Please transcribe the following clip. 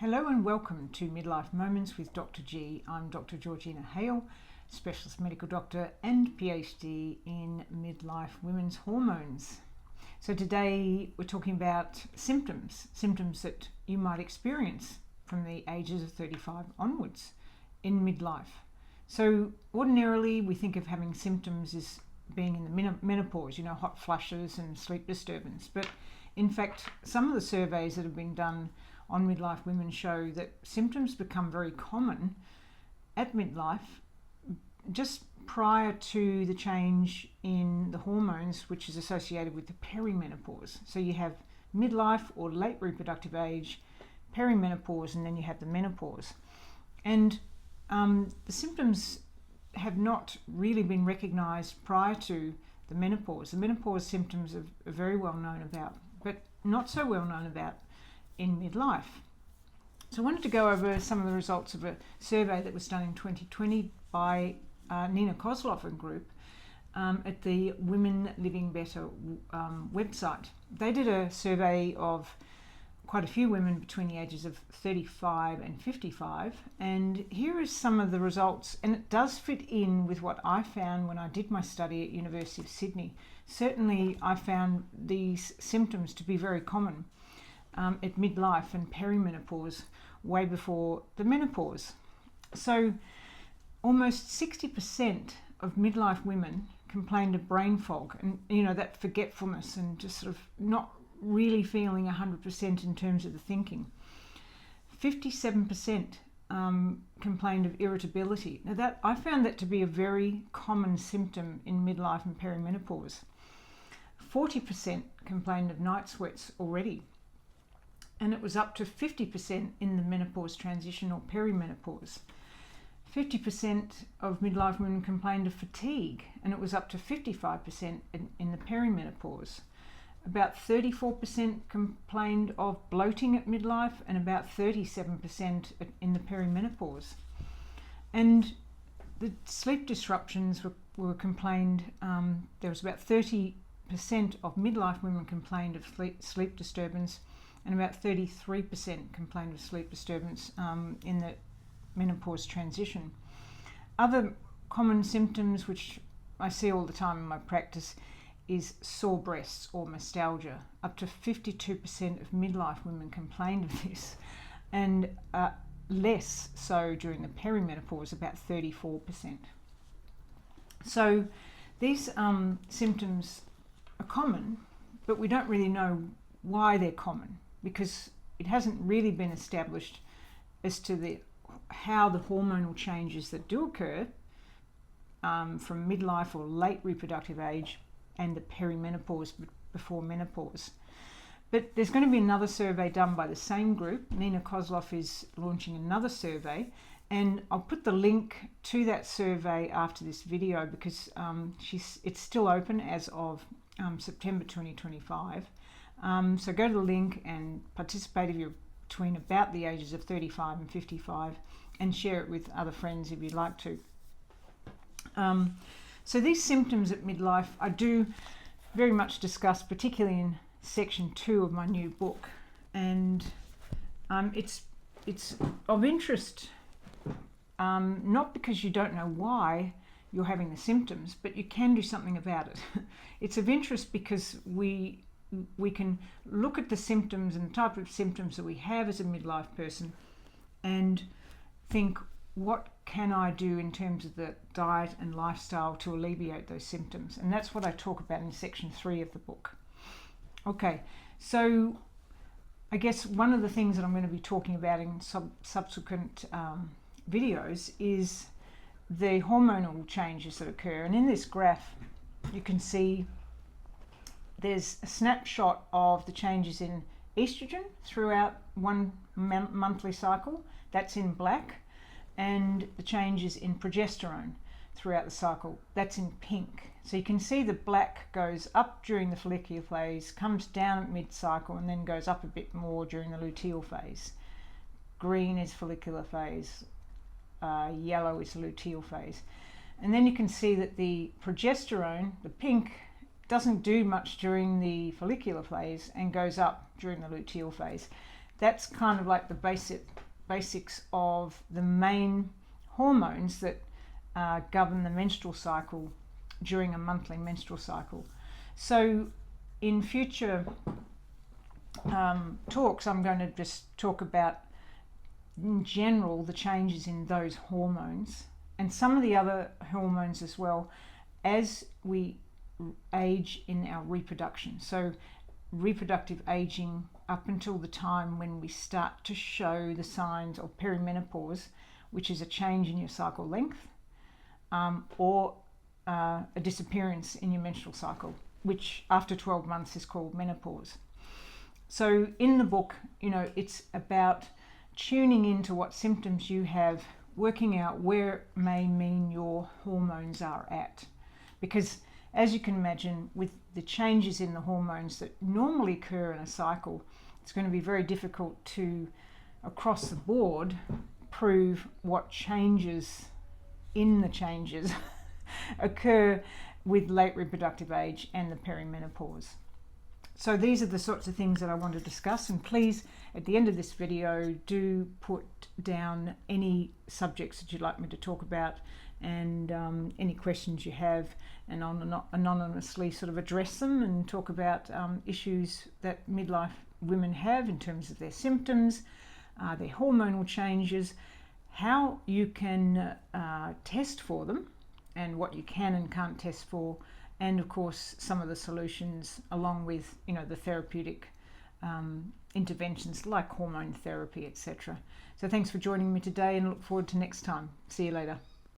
Hello and welcome to Midlife Moments with Dr. G. I'm Dr. Georgina Hale, specialist medical doctor and PhD in midlife women's hormones. So today we're talking about symptoms that you might experience from the ages of 35 onwards in midlife. So ordinarily we think of having symptoms as being in the menopause, hot flushes and sleep disturbance. But in fact, some of the surveys that have been done on midlife women show that symptoms become very common at midlife just prior to the change in the hormones, which is associated with the perimenopause. So you have midlife or late reproductive age, perimenopause, and then you have the menopause. And the symptoms have not really been recognized prior to the menopause. The menopause symptoms are very well known about, but not so well known about in midlife. So I wanted to go over some of the results of a survey that was done in 2020 by Nina Coslov and group at the Women Living Better website. They did a survey of quite a few women between the ages of 35 and 55, and here is some of the results, and it does fit in with what I found when I did my study at University of Sydney. Certainly I found these symptoms to be very common at midlife and perimenopause, way before the menopause. So almost 60% of midlife women complained of brain fog and that forgetfulness and just sort of not really feeling 100% in terms of the thinking. 57% complained of irritability. Now I found that to be a very common symptom in midlife and perimenopause. 40% complained of night sweats already, and it was up to 50% in the menopause transition or perimenopause. 50% of midlife women complained of fatigue, and it was up to 55% in the perimenopause. About 34% complained of bloating at midlife, and about 37% in the perimenopause. And the sleep disruptions were complained. There was about 30% of midlife women complained of sleep disturbance, and about 33% complained of sleep disturbance in the menopause transition. Other common symptoms which I see all the time in my practice is sore breasts or mastalgia. Up to 52% of midlife women complained of this, and less so during the perimenopause, about 34%. So these symptoms are common, but we don't really know why they're common, because it hasn't really been established as to how the hormonal changes that do occur from midlife or late reproductive age and the perimenopause before menopause. But there's going to be another survey done by the same group. Nina Coslov is launching another survey, and I'll put the link to that survey after this video because it's still open as of September 2025. So go to the link and participate if you're between about the ages of 35 and 55, and share it with other friends if you'd like to. So these symptoms at midlife I do very much discuss, particularly in section 2 of my new book, and it's of interest, not because you don't know why you're having the symptoms, but you can do something about it. It's of interest because we can look at the symptoms and the type of symptoms that we have as a midlife person and think, what can I do in terms of the diet and lifestyle to alleviate those symptoms? And that's what I talk about in section 3 of the book. Okay, so I guess one of the things that I'm going to be talking about in subsequent videos is the hormonal changes that occur. And in this graph you can see there's a snapshot of the changes in estrogen throughout one monthly cycle, that's in black, and the changes in progesterone throughout the cycle, that's in pink. So you can see the black goes up during the follicular phase, comes down at mid-cycle, and then goes up a bit more during the luteal phase. Green is follicular phase, yellow is luteal phase. And then you can see that the progesterone, the pink, doesn't do much during the follicular phase and goes up during the luteal phase. that's kind of like the basics of the main hormones that govern the menstrual cycle during a monthly menstrual cycle. So in future talks, I'm going to just talk about in general the changes in those hormones and some of the other hormones as well as we age in our reproduction. So reproductive aging up until the time when we start to show the signs of perimenopause, which is a change in your cycle length, or a disappearance in your menstrual cycle, which after 12 months is called menopause. So in the book, it's about tuning into what symptoms you have, working out where it may mean your hormones are at. Because as you can imagine, with the changes in the hormones that normally occur in a cycle, it's going to be very difficult to, across the board, prove what changes in the changes occur with late reproductive age and the perimenopause. So these are the sorts of things that I want to discuss, and please, at the end of this video, do put down any subjects that you'd like me to talk about and any questions you have, and I'll anonymously sort of address them and talk about issues that midlife women have in terms of their symptoms, their hormonal changes, how you can test for them, and what you can and can't test for, and of course some of the solutions along with the therapeutic interventions like hormone therapy, etc. So thanks for joining me today, and look forward to next time. See you later.